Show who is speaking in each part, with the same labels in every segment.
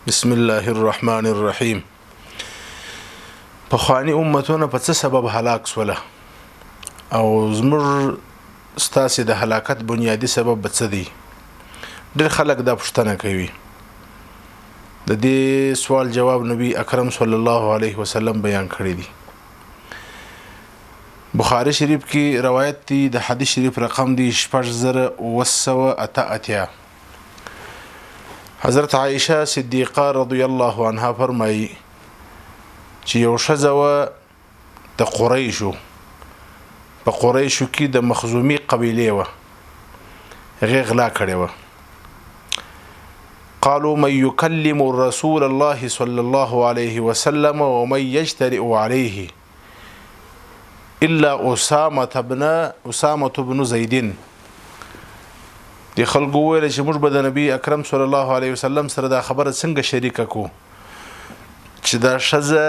Speaker 1: بسم الله الرحمن الرحیم. پخوانی امتونه په څه سبب هلاک سوله او زموږ ستاسې د هلاکت بنیادی سبب څه دی؟ ډېر خلک دا پوښتنه کوي. د دې سوال جواب نبی اکرم صلی الله علیه وسلم بیان کړی دی. بخاری شریف کې روایت دی، د حدیث شریف رقم دی 6988. حضرت عائشہ صدیقہ رضی الله عنها فرمایي چې یو ښځه وه د قریشو، په قریشو کې د مخزومي قبیلې وه، هغې غلا کړې وه. قالوا من يكلم رسول الله صلى الله عليه وسلم ومن يجترئ عليه إلا أسامة بن زيد. د خلکو ویل چې موږ به د نبی اکرم صلی الله علیه وسلم سره دا خبره څنګه شریکه کو چې دا ښځه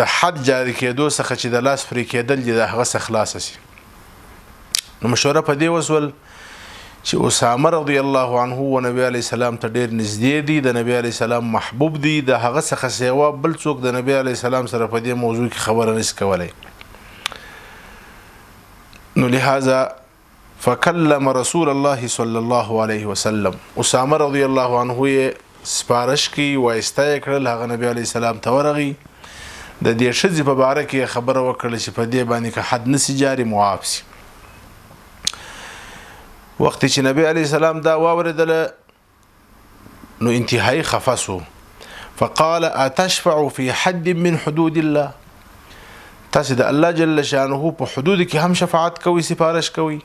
Speaker 1: د حد جاري کېدو څخه چې د لاس پرې کېدل دي د هغه څخه خلاصه شي. نو مشوره په دې وسول چې اسامه رضی الله عنه و نبی علیه السلام ته ډېر نږدې دی، د نبی علیه السلام محبوب دی، د هغه څخه سیوا بل څوک د نبی علیه السلام سره په دې موضوع کې خبره نشي کولی. نو لهذا فکلم رسول الله صلی الله علیه وسلم، اسامه رضی الله عنه یې سپارش کی وایسته کړل، هغه نبی علیه السلام ته ورغی، د دې ښځې په باره کې خبره وکړه چې په دې باندې که حد نسی جاري معاف شي. وخت چې نبی علیه السلام دا واورېدله نو انتهایی خفه سو. فقال اتشفع في حد من حدود الله، تاسې د الله جل شانه په حدود کې هم شفاعت کوي، سفارش کوي؟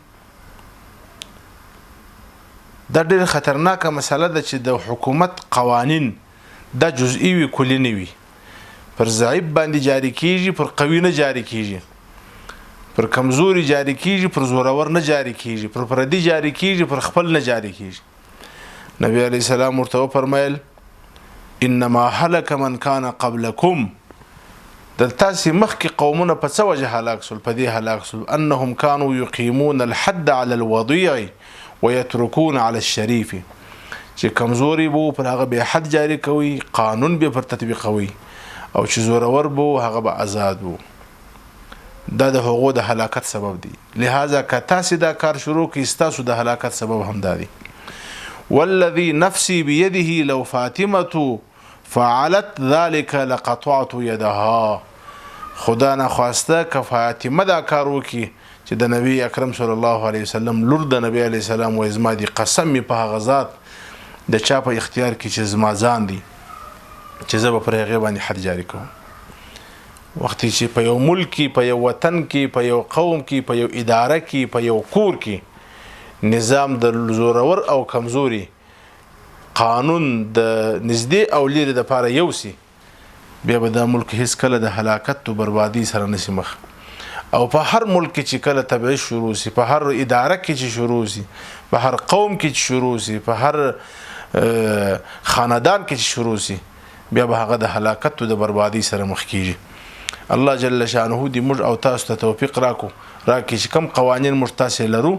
Speaker 1: دا ډېر خطرناکه مسله ده چې د حکومت قوانین دا جزئی وي، کلی نه وي، پر ضعیف باندې جاری کیږي، پر قوي نه جاری کیږي، پر کمزوري جاری کیږي، پر زورور نه جاری کیږي، پر پردي جاری کیږي، پر خپل نه جاری کیږي. نبی علیه السلام ورته وفرمایل انما هلك من كان قبلكم، د تاسې مخکې قومونه په څه وجه هلاک سول؟ په دې هلاک سول انهم كانوا يقيمون الحد على الوضيع ويتركون على الشريف، چې کمزوري بو پر هغه به حد جاری کوي، قانون به پر تطبیقوي، او چې زورور بو هغه به آزاد بو. دا د هغو د هلاکت سبب دی. لہذا که تاسې دا کار شروع کړئ ستاسو د هلاکت سبب هم دا دی. والذي نفسي بيده لو فاطمه فعلت ذلك لقطعت يدها، خدا نخواسته که فاطمه دا کار وکړي چې د نبی اکرم صلی الله علیه وسلم لور د نبی علیه السلام و زما دي قسم می په هغه ذات د چا په اختیار کې چې زما ځان دي چې زه به پر هغې باندې حد جاري کوم. وخت چې په یو ملک کې، په یو وطن کې، په یو قوم کې، په یو اداره کې، په یو کور کې نظام د زورور او کمزوري قانون د نږدې او لرې دپاره یو سي، بیا به دا ملک هیڅ کله د هلاکت و بربادي سره نشي مخ. او په هر ملک کې چې کله تبعیض شروع سي، په هر اداره کې چې شروع سي، په هر قوم کې چې شروع سي، په هر خاندان کې چې شروع سي، بیا به هغه د هلاکت او د بربادي سره مخ کیږي. الله جل شانه دې موږ او تاسو ته توفیق راکړي چې کوم قوانین موږ تاسې لرو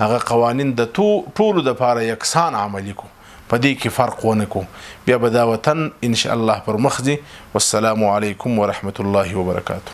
Speaker 1: هغه قوانین د ټولو دپاره یکسان عملي کو، په دې کې فرق ونه کو، بیا به دا وطن ان شاء الله پر مخ ځي. والسلام علیکم ورحمة الله وبرکاته.